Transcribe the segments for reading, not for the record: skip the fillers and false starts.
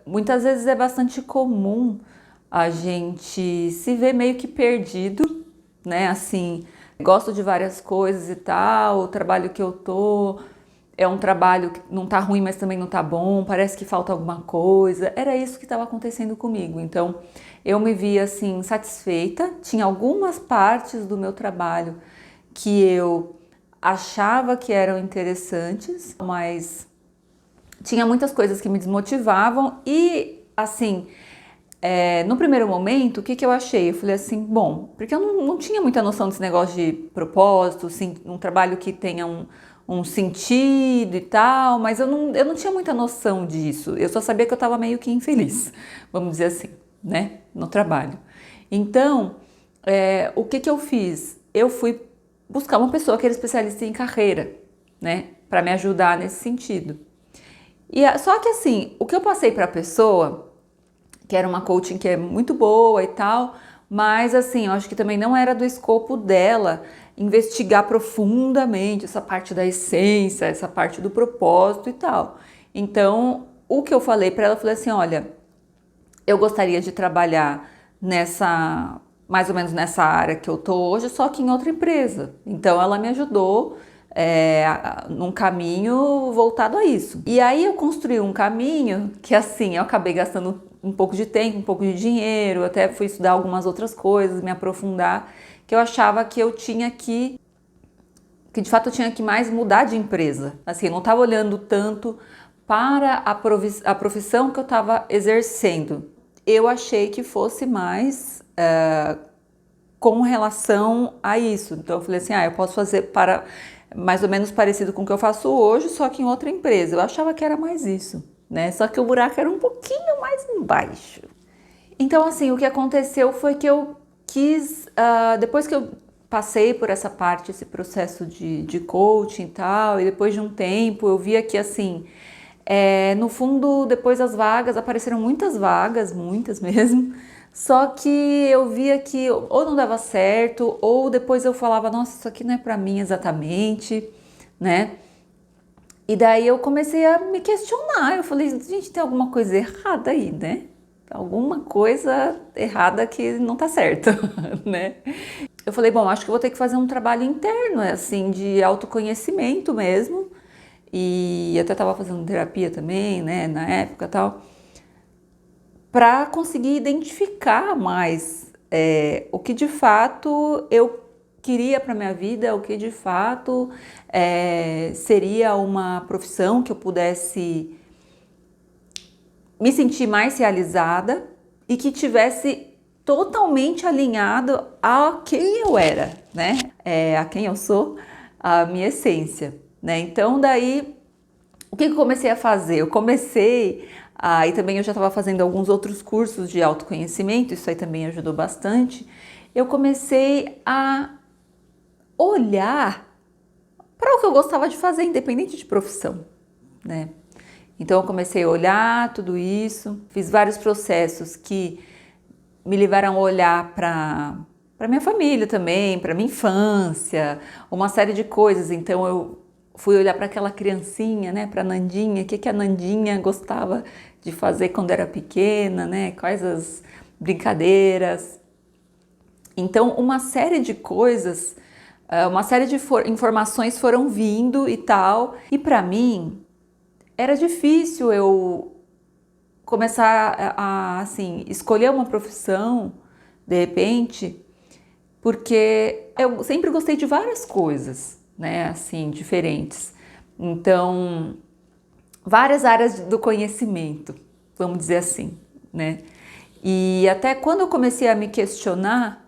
muitas vezes é bastante comum a gente se ver meio que perdido, né? Assim, gosto de várias coisas e tal, o trabalho que eu tô é um trabalho que não tá ruim, mas também não tá bom, parece que falta alguma coisa. Era isso que estava acontecendo comigo. Então, eu me via assim satisfeita, tinha algumas partes do meu trabalho que eu achava que eram interessantes, mas tinha muitas coisas que me desmotivavam e, assim, no primeiro momento, o que eu achei? Eu falei assim, bom, porque eu não tinha muita noção desse negócio de propósito, um trabalho que tenha um sentido e tal, mas eu não tinha muita noção disso. Eu só sabia que eu estava meio que infeliz, vamos dizer assim, né, no trabalho. Então, o que eu fiz? Eu fui buscar uma pessoa que era especialista em carreira, né, para me ajudar nesse sentido. Só que assim, o que eu passei para a pessoa, que era uma coaching que é muito boa e tal, mas assim, eu acho que também não era do escopo dela investigar profundamente essa parte da essência, essa parte do propósito e tal. Então, o que eu falei para ela, eu falei assim, olha, eu gostaria de trabalhar mais ou menos nessa área que eu tô hoje, só que em outra empresa. Então ela me ajudou num caminho voltado a isso. E aí eu construí um caminho que assim, eu acabei gastando um pouco de tempo, um pouco de dinheiro, até fui estudar algumas outras coisas, me aprofundar, que eu achava que eu tinha que de fato eu tinha que mais mudar de empresa. Assim, eu não estava olhando tanto para a profissão que eu estava exercendo. Eu achei que fosse mais com relação a isso. Então eu falei assim, eu posso fazer para mais ou menos parecido com o que eu faço hoje, só que em outra empresa. Eu achava que era mais isso, né? Só que o buraco era um pouquinho mais embaixo. Então assim, o que aconteceu foi que eu quis, depois que eu passei por essa parte, esse processo de coaching e tal, e depois de um tempo eu via que assim, no fundo, depois das vagas, apareceram muitas vagas, muitas mesmo, só que eu via que ou não dava certo, ou depois eu falava, nossa, isso aqui não é pra mim exatamente, né? E daí eu comecei a me questionar, eu falei, gente, tem alguma coisa errada aí, né? Alguma coisa errada que não tá certa, né? Eu falei, bom, acho que eu vou ter que fazer um trabalho interno, assim, de autoconhecimento mesmo. E eu até estava fazendo terapia também, né, na época e tal, para conseguir identificar mais o que de fato eu queria para minha vida, o que de fato seria uma profissão que eu pudesse me sentir mais realizada e que tivesse totalmente alinhado a quem eu era, né? A quem eu sou, a minha essência, né? Então daí, o que eu comecei a fazer? Eu comecei, e também eu já estava fazendo alguns outros cursos de autoconhecimento, isso aí também ajudou bastante. Eu comecei a olhar para o que eu gostava de fazer, independente de profissão, né? Então eu comecei a olhar tudo isso, fiz vários processos que me levaram a olhar para minha família também, para minha infância, uma série de coisas. Então eu fui olhar para aquela criancinha, né, para a Nandinha, o que a Nandinha gostava de fazer quando era pequena, né, quais as brincadeiras. Então uma série de coisas, uma série de informações foram vindo e tal, e para mim era difícil eu começar assim, escolher uma profissão de repente, porque eu sempre gostei de várias coisas, né, assim, diferentes. Então, várias áreas do conhecimento, vamos dizer assim, né? E até quando eu comecei a me questionar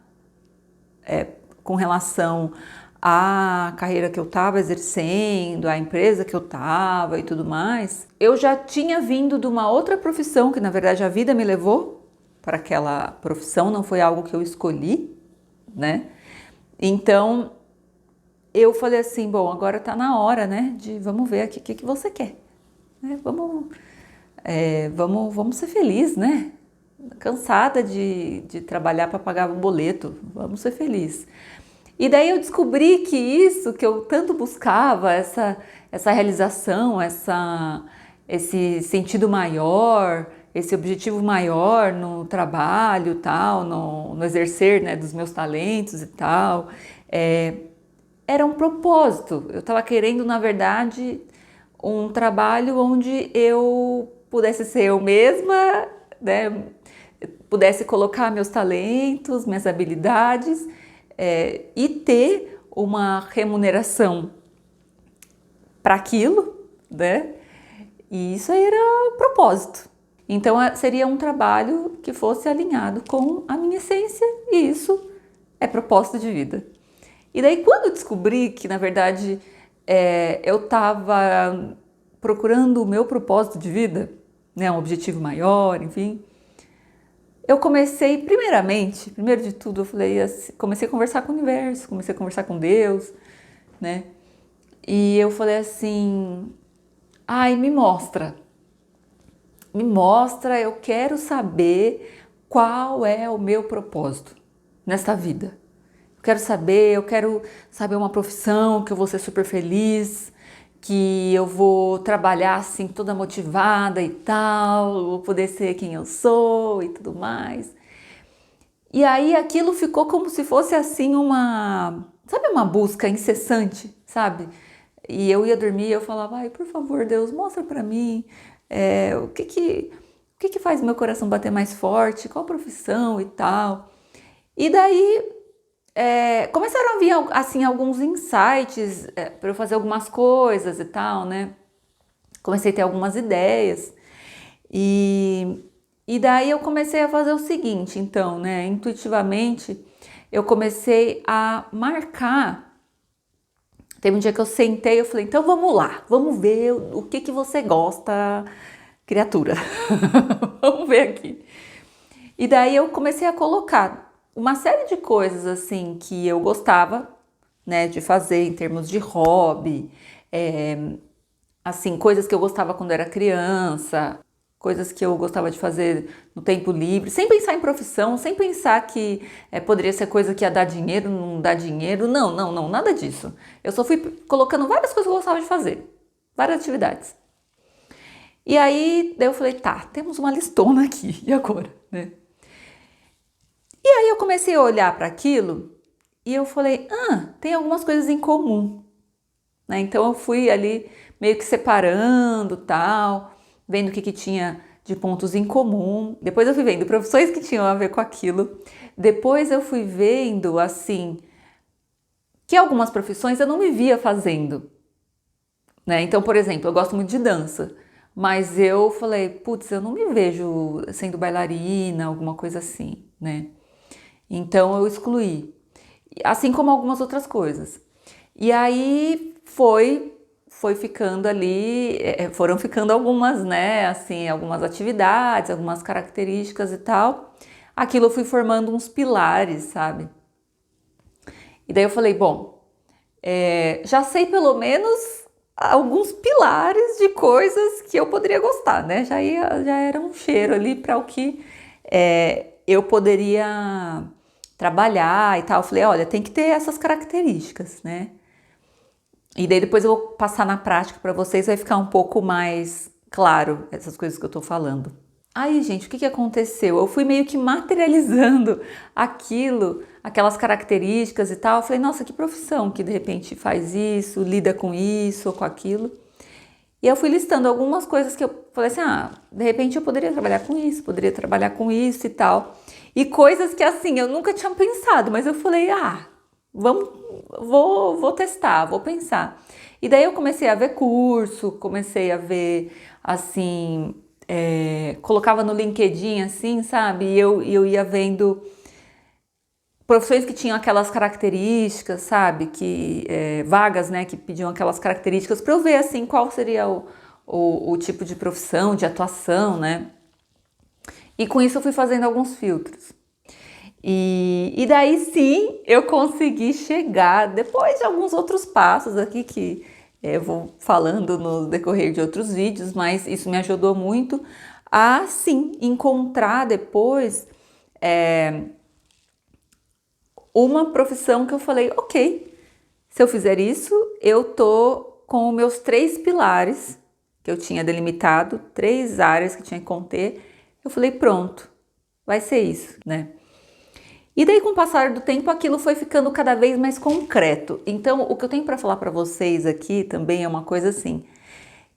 com relação à carreira que eu estava exercendo, à empresa que eu estava e tudo mais, eu já tinha vindo de uma outra profissão, que na verdade a vida me levou para aquela profissão, não foi algo que eu escolhi, né? Então eu falei assim, bom, agora tá na hora, né, de vamos ver aqui o que você quer, né? Vamos ser felizes, né? Cansada de trabalhar para pagar o boleto, vamos ser felizes. E daí eu descobri que isso que eu tanto buscava, essa realização, esse sentido maior, esse objetivo maior no trabalho, tal, no exercer, né, dos meus talentos e tal, era um propósito. Eu estava querendo, na verdade, um trabalho onde eu pudesse ser eu mesma, né, pudesse colocar meus talentos, minhas habilidades, e ter uma remuneração para aquilo, né? E isso aí era o propósito. Então seria um trabalho que fosse alinhado com a minha essência, e isso é propósito de vida. E daí quando eu descobri que, na verdade, eu estava procurando o meu propósito de vida, né, um objetivo maior, enfim, eu comecei, primeiro de tudo, eu falei assim, comecei a conversar com o universo, comecei a conversar com Deus, né? E eu falei assim, ai, me mostra, eu quero saber qual é o meu propósito nesta vida. Eu quero saber uma profissão que eu vou ser super feliz, que eu vou trabalhar assim toda motivada e tal, vou poder ser quem eu sou e tudo mais. E aí aquilo ficou como se fosse assim sabe, uma busca incessante, sabe? E eu ia dormir e eu falava, ai, por favor, Deus, mostra pra mim o que que faz meu coração bater mais forte, qual profissão e tal. E daí começaram a vir assim alguns insights para eu fazer algumas coisas e tal, né? Comecei a ter algumas ideias e daí eu comecei a fazer o seguinte, então, né? Intuitivamente eu comecei a marcar. Teve um dia que eu sentei e eu falei, então vamos lá, vamos ver o que que você gosta, criatura. Vamos ver aqui. E daí eu comecei a colocar uma série de coisas assim que eu gostava, né, de fazer em termos de hobby, assim, coisas que eu gostava quando era criança, coisas que eu gostava de fazer no tempo livre, sem pensar em profissão, sem pensar que poderia ser coisa que ia dar dinheiro, não dar dinheiro, não, nada disso. Eu só fui colocando várias coisas que eu gostava de fazer, várias atividades. E aí, daí eu falei, tá, temos uma listona aqui, e agora, né? E aí eu comecei a olhar para aquilo e eu falei, tem algumas coisas em comum, né? Então eu fui ali meio que separando, tal, vendo o que tinha de pontos em comum. Depois eu fui vendo profissões que tinham a ver com aquilo. Depois eu fui vendo, assim, que algumas profissões eu não me via fazendo, né? Então, por exemplo, eu gosto muito de dança, mas eu falei, putz, eu não me vejo sendo bailarina, alguma coisa assim, né? Então eu excluí, assim como algumas outras coisas. E aí foi ficando ali, foram ficando algumas, né, assim, algumas atividades, algumas características e tal. Aquilo eu fui formando uns pilares, sabe? E daí eu falei, bom, já sei pelo menos alguns pilares de coisas que eu poderia gostar, né? Já era um cheiro ali para o que eu poderia trabalhar e tal. Eu falei, olha, tem que ter essas características, né? E daí depois eu vou passar na prática para vocês, vai ficar um pouco mais claro essas coisas que eu tô falando. Aí, gente, o que aconteceu? Eu fui meio que materializando aquelas características e tal. Eu falei, nossa, que profissão que de repente faz isso, lida com isso ou com aquilo. E eu fui listando algumas coisas que eu falei assim, de repente eu poderia trabalhar com isso e tal. E coisas que assim, eu nunca tinha pensado, mas eu falei, vou testar, vou pensar. E daí eu comecei a ver curso, comecei a ver, assim, colocava no LinkedIn, assim, sabe? E eu ia vendo profissões que tinham aquelas características, sabe? Vagas, né, que pediam aquelas características para eu ver, assim, qual seria o tipo de profissão, de atuação, né? E com isso eu fui fazendo alguns filtros. E daí sim eu consegui chegar, depois de alguns outros passos aqui que eu vou falando no decorrer de outros vídeos, mas isso me ajudou muito a sim encontrar depois uma profissão que eu falei, ok, se eu fizer isso, eu tô com os meus 3 pilares que eu tinha delimitado, 3 áreas que tinha que conter, Eu falei, pronto, vai ser isso, né? E daí, com o passar do tempo, aquilo foi ficando cada vez mais concreto. Então, o que eu tenho para falar para vocês aqui também é uma coisa assim,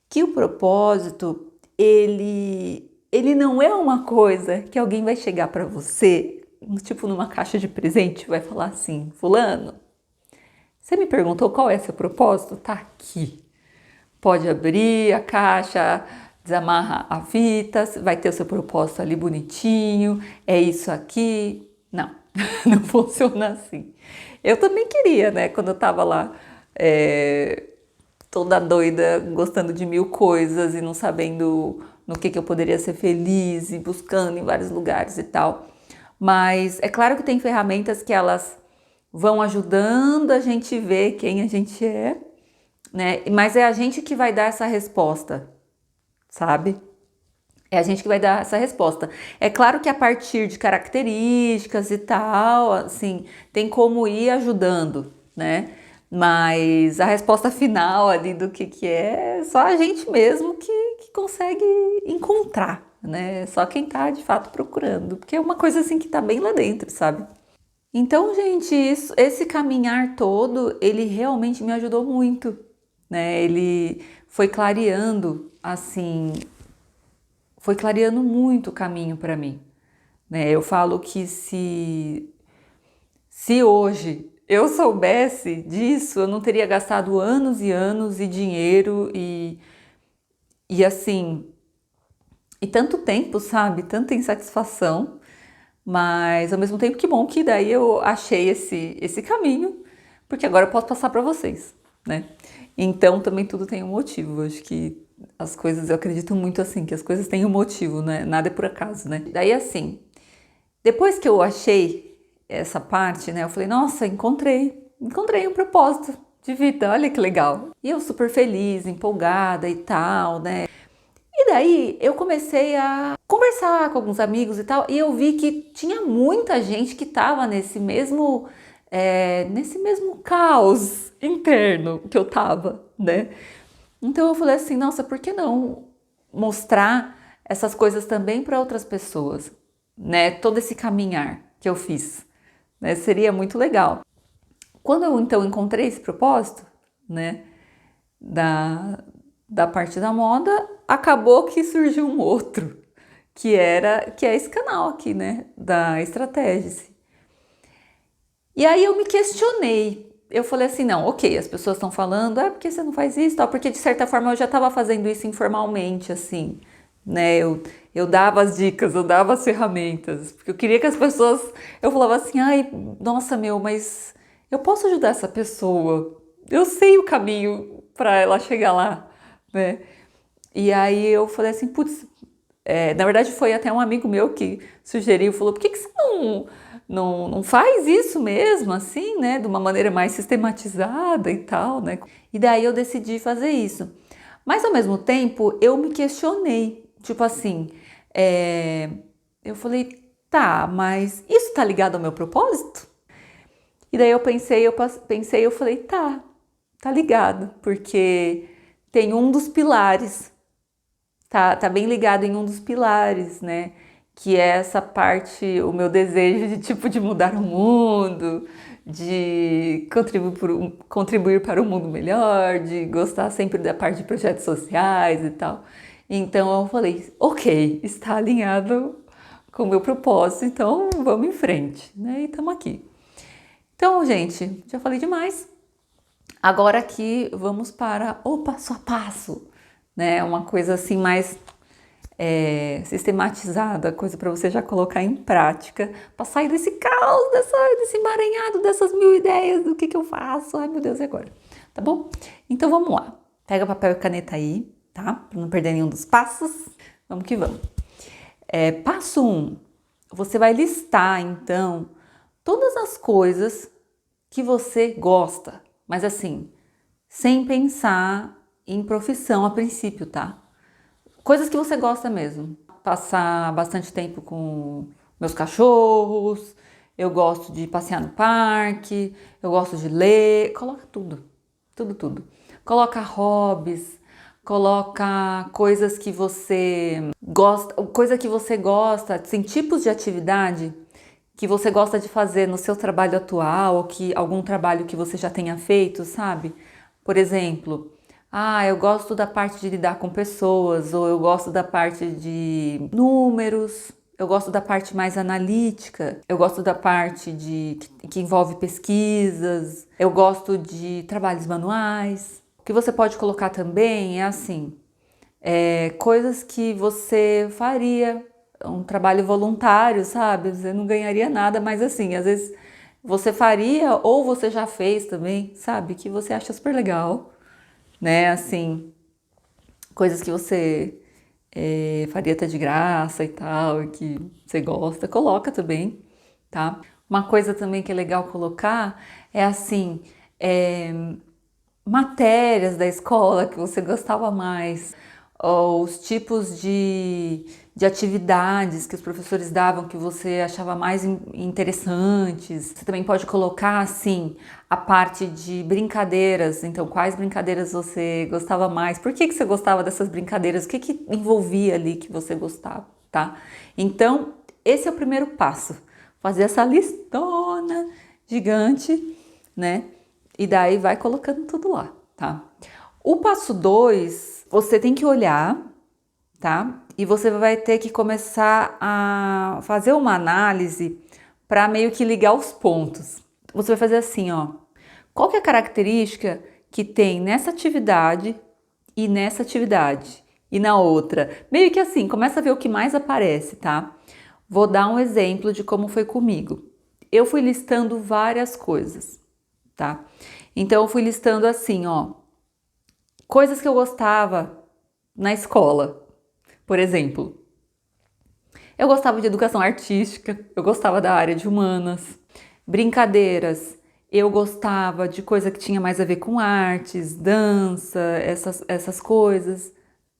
que o propósito, ele não é uma coisa que alguém vai chegar para você, tipo numa caixa de presente, vai falar assim, fulano, você me perguntou qual é seu propósito? Tá aqui. Pode abrir a caixa, desamarra a fita, vai ter o seu propósito ali bonitinho, é isso aqui. Não, não funciona assim. Eu também queria, né, quando eu tava lá, toda doida, gostando de mil coisas e não sabendo no que eu poderia ser feliz e buscando em vários lugares e tal. Mas é claro que tem ferramentas que elas vão ajudando a gente ver quem a gente é, né? Mas é a gente que vai dar essa resposta, sabe? É a gente que vai dar essa resposta. É claro que a partir de características e tal, assim, tem como ir ajudando, né? Mas a resposta final ali do que é só a gente mesmo que consegue encontrar, né? Só quem tá de fato procurando, porque é uma coisa assim que tá bem lá dentro, sabe? Então, gente, esse caminhar todo, ele realmente me ajudou muito, né? Ele foi clareando, assim, foi clareando muito o caminho para mim, né? Eu falo que se hoje eu soubesse disso, eu não teria gastado anos e anos e dinheiro e assim, e tanto tempo, sabe? Tanta insatisfação, mas ao mesmo tempo que bom que daí eu achei esse caminho, porque agora eu posso passar para vocês, né? Então também tudo tem um motivo. Acho que as coisas, eu acredito muito assim, que as coisas têm um motivo, né? Nada é por acaso, né? Daí assim, depois que eu achei essa parte, né? Eu falei, nossa, encontrei um propósito de vida, olha que legal. E eu super feliz, empolgada e tal, né? E daí eu comecei a conversar com alguns amigos e tal, e eu vi que tinha muita gente que estava nesse mesmo caos interno que eu tava, né? Então eu falei assim, nossa, por que não mostrar essas coisas também para outras pessoas, né? Todo esse caminhar que eu fiz, né? Seria muito legal. Quando eu então encontrei esse propósito, né? Da, da parte da moda, acabou que surgiu um outro, que é esse canal aqui, né, da Strategies. E aí eu me questionei. Eu falei assim, não, ok, as pessoas estão falando, por que você não faz isso, tal? Porque de certa forma eu já estava fazendo isso informalmente, assim, né? Eu dava as dicas, eu dava as ferramentas, porque eu queria que as pessoas, eu falava assim, ai, nossa, meu, mas eu posso ajudar essa pessoa. Eu sei o caminho para ela chegar lá, né? E aí eu falei assim, putz, na verdade foi até um amigo meu que sugeriu, falou, por que você não faz isso mesmo, assim, né? De uma maneira mais sistematizada e tal, né? E daí eu decidi fazer isso. Mas ao mesmo tempo eu me questionei, tipo assim, eu falei, tá, mas isso tá ligado ao meu propósito? E daí eu falei, tá ligado, porque tem um dos pilares. Tá bem ligado em um dos pilares, né? Que é essa parte, o meu desejo de tipo de mudar o mundo, de contribuir para um mundo melhor, de gostar sempre da parte de projetos sociais e tal. Então eu falei, ok, está alinhado com o meu propósito, então vamos em frente, né? E estamos aqui. Então, gente, já falei demais. Agora aqui vamos para o passo a passo, né? Uma coisa assim mais sistematizada, coisa para você já colocar em prática, para sair desse caos, desse emaranhado, dessas mil ideias do que eu faço. Ai meu Deus, e agora? Tá bom? Então vamos lá. Pega papel e caneta aí, tá? Para não perder nenhum dos passos. Vamos que vamos. Passo 1. Você vai listar então todas as coisas que você gosta, mas assim, sem pensar em profissão a princípio, tá? Coisas que você gosta mesmo. Passar bastante tempo com meus cachorros, eu gosto de passear no parque, eu gosto de ler. Coloca tudo, tudo, tudo. Coloca hobbies, coloca coisas que você gosta, assim, tipos de atividade que você gosta de fazer no seu trabalho atual, ou que algum trabalho que você já tenha feito, sabe? Por exemplo, eu gosto da parte de lidar com pessoas, ou eu gosto da parte de números, eu gosto da parte mais analítica, eu gosto da parte que envolve pesquisas, eu gosto de trabalhos manuais. O que você pode colocar também é assim, coisas que você faria, um trabalho voluntário, sabe? Você não ganharia nada, mas assim, às vezes você faria ou você já fez também, sabe? Que você acha super legal, né? Assim, coisas que você faria até de graça e tal, e que você gosta, coloca também, tá? Uma coisa também que é legal colocar é assim, matérias da escola que você gostava mais, ou os tipos de atividades que os professores davam que você achava mais interessantes. Você também pode colocar, assim, a parte de brincadeiras. Então, quais brincadeiras você gostava mais? Por que você gostava dessas brincadeiras? O que envolvia ali que você gostava, tá? Então, esse é o primeiro passo. Fazer essa listona gigante, né? E daí vai colocando tudo lá, tá? O passo 2, você tem que olhar, tá? E você vai ter que começar a fazer uma análise para meio que ligar os pontos. Você vai fazer assim, ó. Qual que é a característica que tem nessa atividade e nessa atividade e na outra? Meio que assim, começa a ver o que mais aparece, tá? Vou dar um exemplo de como foi comigo. Eu fui listando várias coisas, tá? Então eu fui listando assim, ó, coisas que eu gostava na escola. Por exemplo, eu gostava de educação artística, eu gostava da área de humanas, brincadeiras, eu gostava de coisa que tinha mais a ver com artes, dança, essas coisas,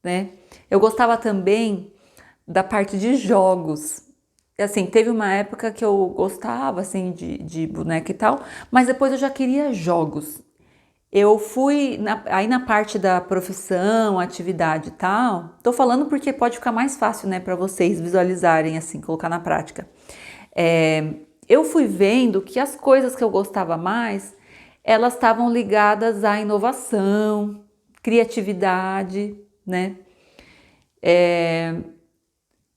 né? Eu gostava também da parte de jogos. Assim, teve uma época que eu gostava, assim, de boneca e tal, mas depois eu já queria jogos. Eu fui aí na parte da profissão, atividade e tal, tô falando porque pode ficar mais fácil, né, para vocês visualizarem, assim, colocar na prática. Eu fui vendo que as coisas que eu gostava mais, elas estavam ligadas à inovação, criatividade, né?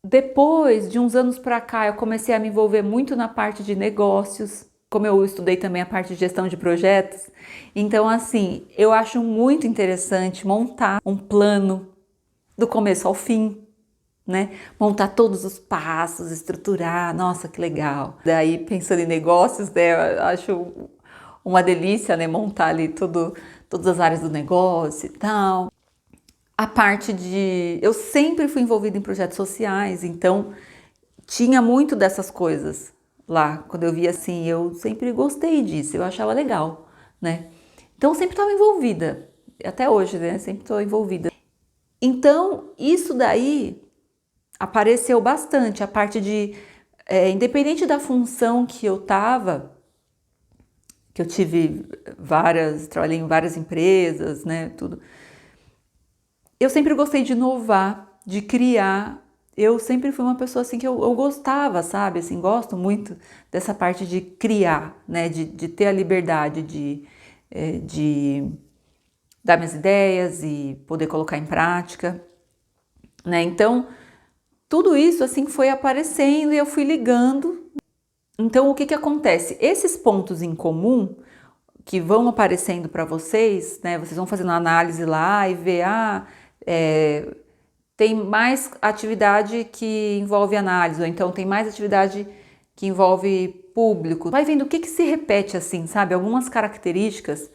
Depois de uns anos para cá, eu comecei a me envolver muito na parte de negócios, como eu estudei também a parte de gestão de projetos. Então, assim, eu acho muito interessante montar um plano do começo ao fim, né? Montar todos os passos, estruturar, nossa, que legal. Daí, pensando em negócios, né, eu acho uma delícia, né, montar ali todas as áreas do negócio e tal. A parte de... Eu sempre fui envolvida em projetos sociais, então tinha muito dessas coisas lá. Quando eu via assim, eu sempre gostei disso, eu achava legal, né? Então eu sempre estava envolvida, até hoje, né? Sempre estou envolvida. Então isso daí apareceu bastante, a parte de... independente da função que eu tava, que eu tive trabalhei em várias empresas, né, tudo. Eu sempre gostei de inovar, de criar. Eu sempre fui uma pessoa assim que eu gostava, sabe? Assim, gosto muito dessa parte de criar, né? De ter a liberdade de dar minhas ideias e poder colocar em prática, né? Então, tudo isso assim foi aparecendo e eu fui ligando. Então, o que acontece? Esses pontos em comum que vão aparecendo para vocês, né? Vocês vão fazendo análise lá e ver, tem mais atividade que envolve análise, ou então tem mais atividade que envolve público. Vai vendo o que se repete assim, sabe? Algumas características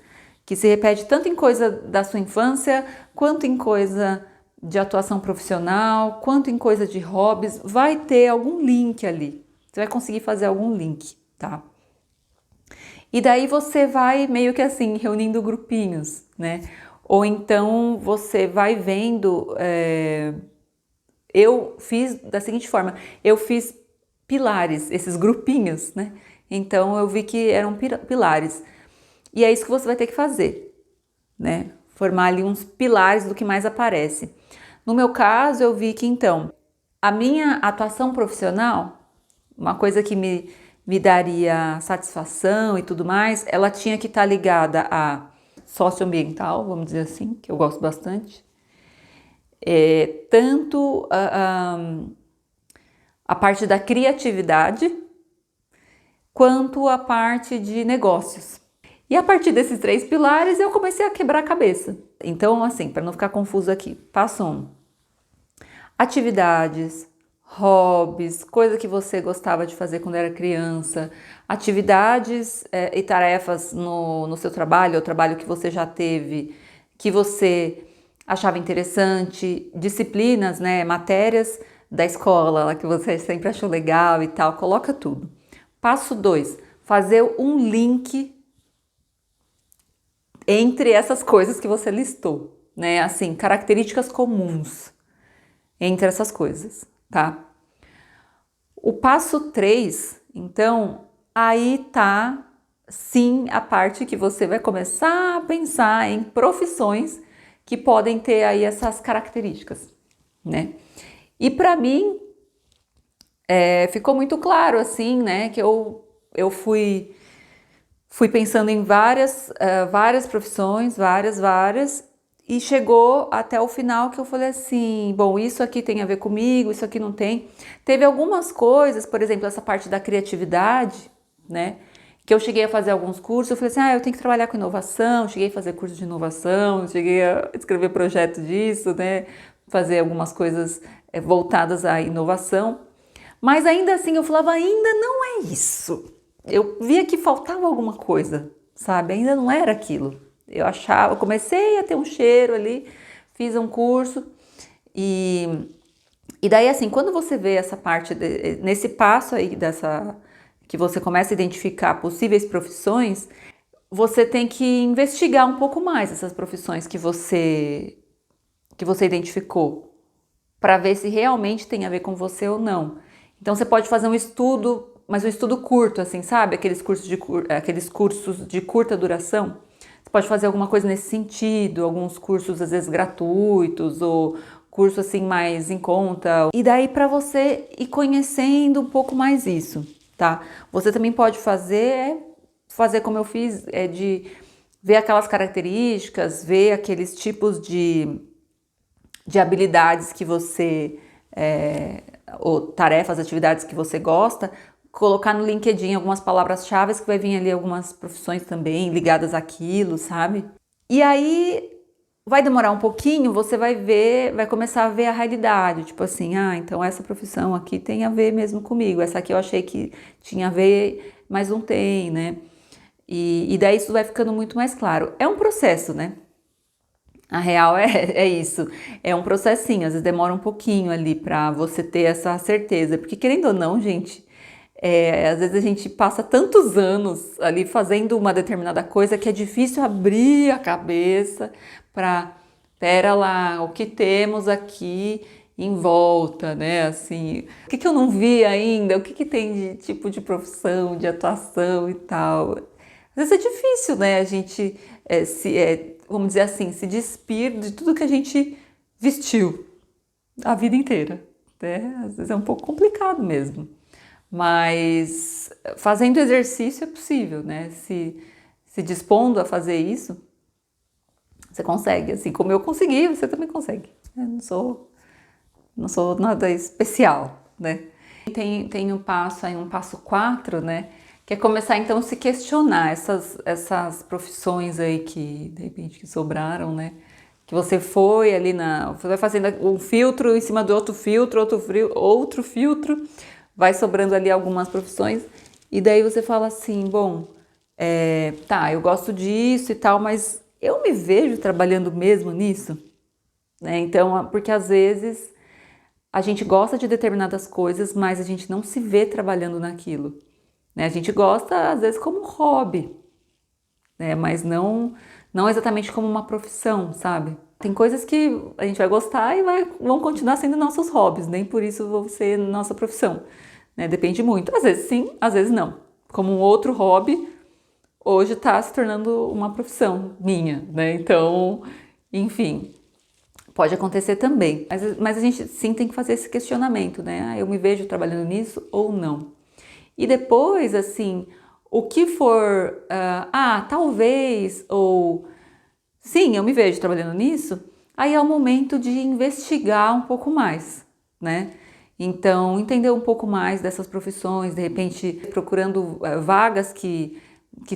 que se repete tanto em coisa da sua infância, quanto em coisa de atuação profissional, quanto em coisa de hobbies. Vai ter algum link ali. Você vai conseguir fazer algum link, tá? E daí você vai meio que assim, reunindo grupinhos, né? Ou então você vai vendo... Eu fiz da seguinte forma, eu fiz pilares, esses grupinhos, né? Então eu vi que eram pilares. E é isso que você vai ter que fazer, né? formar ali uns pilares do que mais aparece. No meu caso, eu vi que então, a minha atuação profissional, uma coisa que me daria satisfação e tudo mais, ela tinha que estar ligada a socioambiental, vamos dizer assim, que eu gosto bastante, tanto a parte da criatividade, quanto a parte de negócios. E a partir desses 3 pilares eu comecei a quebrar a cabeça. Então, assim, para não ficar confuso aqui, passo 1. Atividades, hobbies, coisa que você gostava de fazer quando era criança, atividades e tarefas no seu trabalho, ou trabalho que você já teve, que você achava interessante, disciplinas, né, matérias da escola, que você sempre achou legal e tal, coloca tudo. Passo 2, fazer um link entre essas coisas que você listou, né, assim, características comuns entre essas coisas, tá? O passo 3, então, aí tá sim a parte que você vai começar a pensar em profissões que podem ter aí essas características, né? E para mim ficou muito claro assim, né, que eu fui pensando em várias profissões, várias, e chegou até o final que eu falei assim, bom, isso aqui tem a ver comigo, isso aqui não tem. Teve algumas coisas, por exemplo, essa parte da criatividade, né, que eu cheguei a fazer alguns cursos, eu falei assim, eu tenho que trabalhar com inovação, cheguei a fazer curso de inovação, cheguei a escrever projeto disso, né, fazer algumas coisas voltadas à inovação, mas ainda assim eu falava, ainda não é isso. Eu via que faltava alguma coisa, sabe? Ainda não era aquilo. Eu comecei a ter um cheiro ali, fiz um curso e daí assim, quando você vê essa parte, nesse passo aí que você começa a identificar possíveis profissões, você tem que investigar um pouco mais essas profissões que você identificou, para ver se realmente tem a ver com você ou não. Então você pode fazer um estudo, mas um estudo curto, assim, sabe? Aqueles cursos de curta duração. Você pode fazer alguma coisa nesse sentido, alguns cursos às vezes gratuitos ou curso assim mais em conta. E daí para você ir conhecendo um pouco mais isso, tá? Você também pode fazer como eu fiz, de ver aquelas características, ver aqueles tipos de habilidades que você, ou tarefas, atividades que você gosta, colocar no LinkedIn algumas palavras-chave que vai vir ali algumas profissões também ligadas àquilo, sabe? E aí vai demorar um pouquinho, você vai começar a ver a realidade, tipo assim, então essa profissão aqui tem a ver mesmo comigo, essa aqui eu achei que tinha a ver, mas não tem, né? E daí isso vai ficando muito mais claro. É um processo, né? A real é isso, é um processinho, às vezes demora um pouquinho ali para você ter essa certeza, porque querendo ou não, gente, às vezes a gente passa tantos anos ali fazendo uma determinada coisa que é difícil abrir a cabeça para, pera lá, o que temos aqui em volta, né, assim, o que eu não vi ainda, o que tem de tipo de profissão, de atuação e tal. Às vezes é difícil, né, a gente vamos dizer assim, se despir de tudo que a gente vestiu a vida inteira, né? Às vezes é um pouco complicado mesmo, mas fazendo exercício é possível, né? Se dispondo a fazer isso, você consegue, assim como eu consegui, você também consegue. Eu não sou nada especial, né? Tem um passo 4, né? Que é começar então a se questionar essas profissões aí que de repente que sobraram, né? Que você foi ali você vai fazendo um filtro em cima do outro filtro, vai sobrando ali algumas profissões e daí você fala assim, bom, tá, eu gosto disso e tal, mas eu me vejo trabalhando mesmo nisso, né? Então, porque às vezes a gente gosta de determinadas coisas, mas a gente não se vê trabalhando naquilo. A gente gosta, às vezes, como hobby, né? Mas não exatamente como uma profissão, sabe? Tem coisas que a gente vai gostar e vão continuar sendo nossos hobbies, nem por isso vão ser nossa profissão, né? Depende muito. Às vezes sim, às vezes não. Como um outro hobby, hoje está se tornando uma profissão minha, né? Então, Enfim, pode acontecer também. Mas a gente sim tem que fazer esse questionamento, né? Ah, eu me vejo trabalhando nisso ou não? E depois, assim, o que for, talvez, ou sim, eu me vejo trabalhando nisso, aí é o momento de investigar um pouco mais, né? Então, entender um pouco mais dessas profissões, de repente procurando vagas que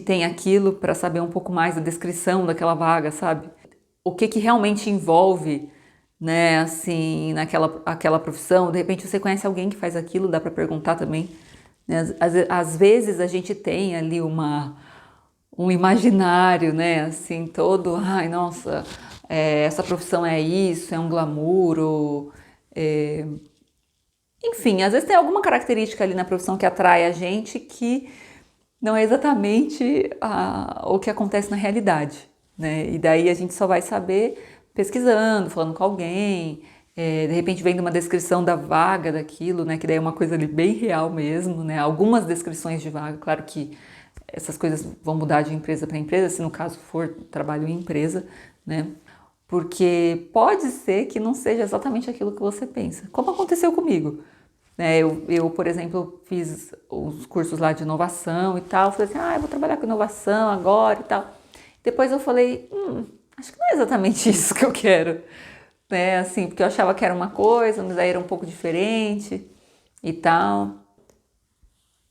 tem aquilo para saber um pouco mais da descrição daquela vaga, sabe? O que realmente envolve, né, assim, aquela profissão. De repente você conhece alguém que faz aquilo, dá para perguntar também, né? Às vezes a gente tem ali um imaginário, né, assim, todo, ai, nossa, essa profissão é isso, é um glamour, ou, enfim, às vezes tem alguma característica ali na profissão que atrai a gente que não é exatamente o que acontece na realidade, né? E daí a gente só vai saber pesquisando, falando com alguém, de repente vendo uma descrição da vaga daquilo, né? Que daí é uma coisa ali bem real mesmo, né? Algumas descrições de vaga, claro que essas coisas vão mudar de empresa para empresa, se no caso for trabalho em empresa, né? Porque pode ser que não seja exatamente aquilo que você pensa, como aconteceu comigo. Né? Eu, por exemplo, fiz os cursos lá de inovação e tal, falei assim, eu vou trabalhar com inovação agora e tal. Depois eu falei, acho que não é exatamente isso que eu quero, né? Assim, porque eu achava que era uma coisa, mas aí era um pouco diferente e tal.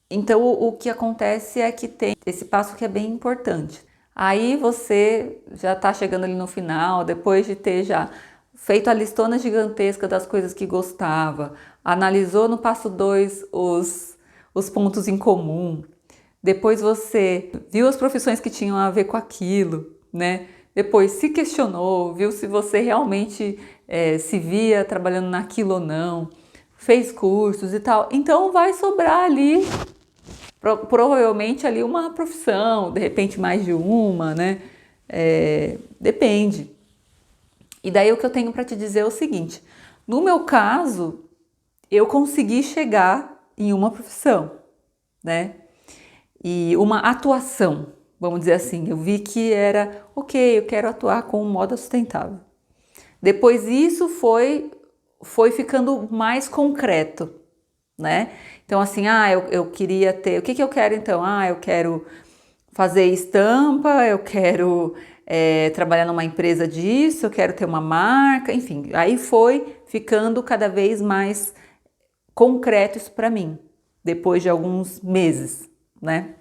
Então, o que acontece é que tem esse passo que é bem importante. Aí você já está chegando ali no final, depois de ter já feito a listona gigantesca das coisas que gostava, analisou no passo 2 os pontos em comum, depois você viu as profissões que tinham a ver com aquilo, né? Depois se questionou, viu se você realmente se via trabalhando naquilo ou não, fez cursos e tal. Então vai sobrar ali provavelmente ali uma profissão, de repente mais de uma, né? Depende. E daí o que eu tenho para te dizer é o seguinte: no meu caso, eu consegui chegar em uma profissão, né? E uma atuação, vamos dizer assim. Eu vi que era, ok, eu quero atuar com moda sustentável. Depois isso foi ficando mais concreto, né? Então assim, eu queria ter, o que eu quero então? Eu quero fazer estampa, eu quero trabalhar numa empresa disso, eu quero ter uma marca, enfim. Aí foi ficando cada vez mais concreto isso para mim, depois de alguns meses, né?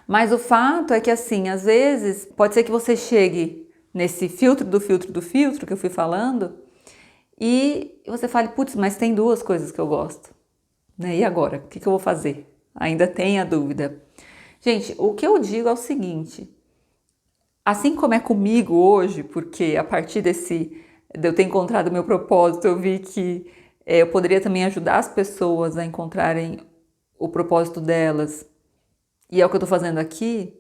Mas o fato é que assim, às vezes, pode ser que você chegue nesse filtro do filtro do filtro que eu fui falando e você fale, putz, mas tem duas coisas que eu gosto, né? E agora? O que eu vou fazer? Ainda tem a dúvida. Gente, o que eu digo é o seguinte, assim como é comigo hoje, porque a partir de eu ter encontrado o meu propósito, eu vi que eu poderia também ajudar as pessoas a encontrarem o propósito delas, e é o que eu tô fazendo aqui,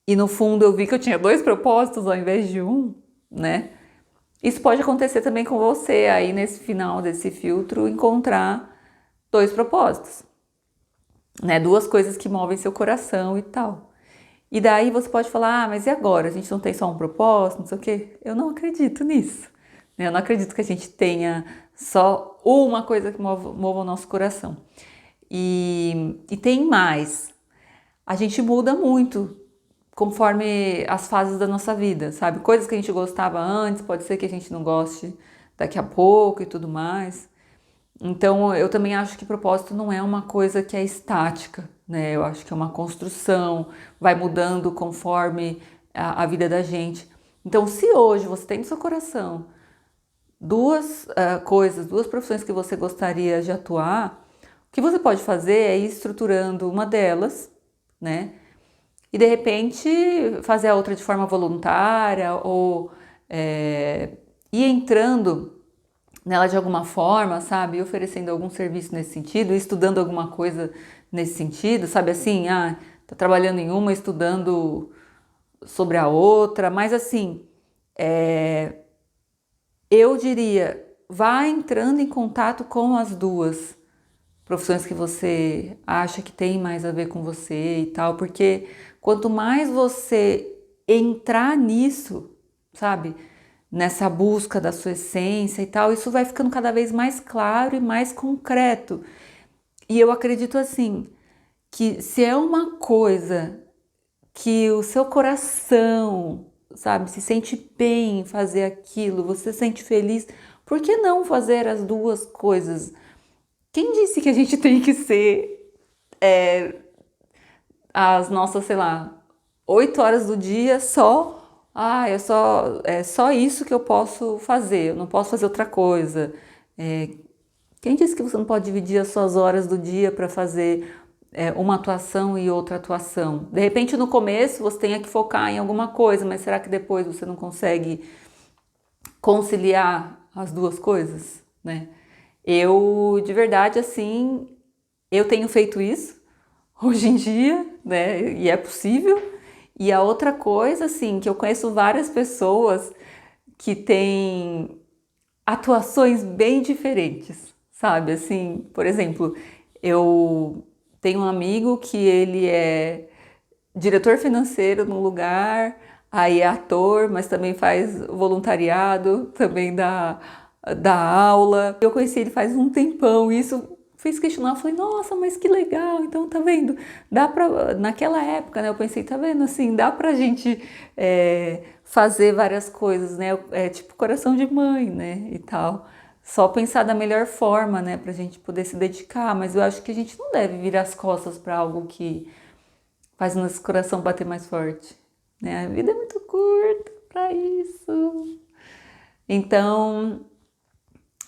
e no fundo eu vi que eu tinha dois propósitos ao invés de um, né? Isso pode acontecer também com você, aí nesse final desse filtro, encontrar dois propósitos, né? Duas coisas que movem seu coração e tal. E daí você pode falar, mas e agora? A gente não tem só um propósito, não sei o quê? Eu não acredito nisso, né? Eu não acredito que a gente tenha só uma coisa que mova o nosso coração. E tem mais. A gente muda muito conforme as fases da nossa vida, sabe? Coisas que a gente gostava antes, pode ser que a gente não goste daqui a pouco e tudo mais. Então, eu também acho que propósito não é uma coisa que é estática, né? Eu acho que é uma construção, vai mudando conforme a vida da gente. Então, se hoje você tem no seu coração duas coisas, duas profissões que você gostaria de atuar, o que você pode fazer é ir estruturando uma delas, né? E de repente fazer a outra de forma voluntária ou ir entrando nela de alguma forma, sabe? Oferecendo algum serviço nesse sentido, estudando alguma coisa nesse sentido, sabe assim? Tá trabalhando em uma, estudando sobre a outra, mas assim, eu diria, vá entrando em contato com as duas profissões que você acha que tem mais a ver com você e tal, porque quanto mais você entrar nisso, sabe? Nessa busca da sua essência e tal, isso vai ficando cada vez mais claro e mais concreto. E eu acredito assim, que se é uma coisa que o seu coração, sabe, se sente bem em fazer aquilo, você se sente feliz, por que não fazer as duas coisas? Quem disse que a gente tem que ser as nossas, sei lá, 8 horas do dia só, é só isso que eu posso fazer, eu não posso fazer outra coisa. É, quem disse que você não pode dividir as suas horas do dia para fazer uma atuação e outra atuação? De repente, no começo, você tenha que focar em alguma coisa, mas será que depois você não consegue conciliar as duas coisas, né? Eu, de verdade, assim, eu tenho feito isso hoje em dia, né? E é possível. E a outra coisa, assim, que eu conheço várias pessoas que têm atuações bem diferentes, sabe? Assim, por exemplo, eu tenho um amigo que ele é diretor financeiro num lugar, aí é ator, mas também faz voluntariado, também dá aula. Eu conheci ele faz um tempão, e isso fez questionar, eu falei, nossa, mas que legal, então tá vendo? Dá pra, naquela época, né, eu pensei, tá vendo, assim, dá pra gente fazer várias coisas, né, é tipo coração de mãe, né, e tal. Só pensar da melhor forma, né, pra gente poder se dedicar, mas eu acho que a gente não deve virar as costas pra algo que faz o nosso coração bater mais forte, né? A vida é muito curta para isso. Então,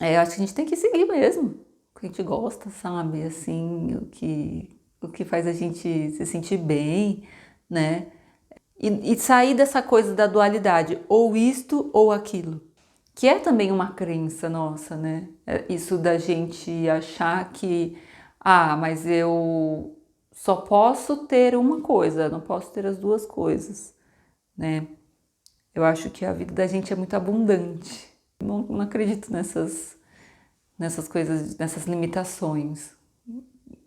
eu acho que a gente tem que seguir mesmo o que a gente gosta, sabe? Assim, o que faz a gente se sentir bem, né? E sair dessa coisa da dualidade, ou isto ou aquilo, que é também uma crença nossa, né? Isso da gente achar que, mas eu só posso ter uma coisa, não posso ter as duas coisas, né? Eu acho que a vida da gente é muito abundante. Não acredito nessas coisas, nessas limitações,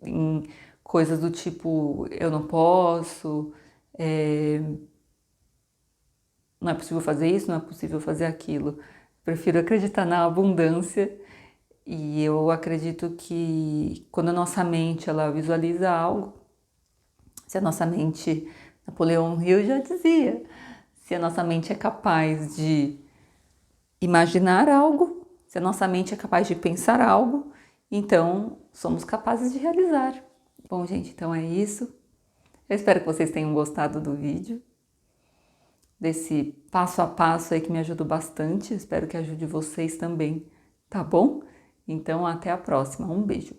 em coisas do tipo eu não posso, é, não é possível fazer isso, não é possível fazer aquilo. Prefiro acreditar na abundância e eu acredito que quando a nossa mente ela visualiza algo, se a nossa mente, Napoleão Hill já dizia, se a nossa mente é capaz de imaginar algo, se a nossa mente é capaz de pensar algo, então somos capazes de realizar. Bom, gente, então é isso. Eu espero que vocês tenham gostado do vídeo, desse passo a passo aí que me ajudou bastante. Espero que ajude vocês também, tá bom? Então, até a próxima. Um beijo.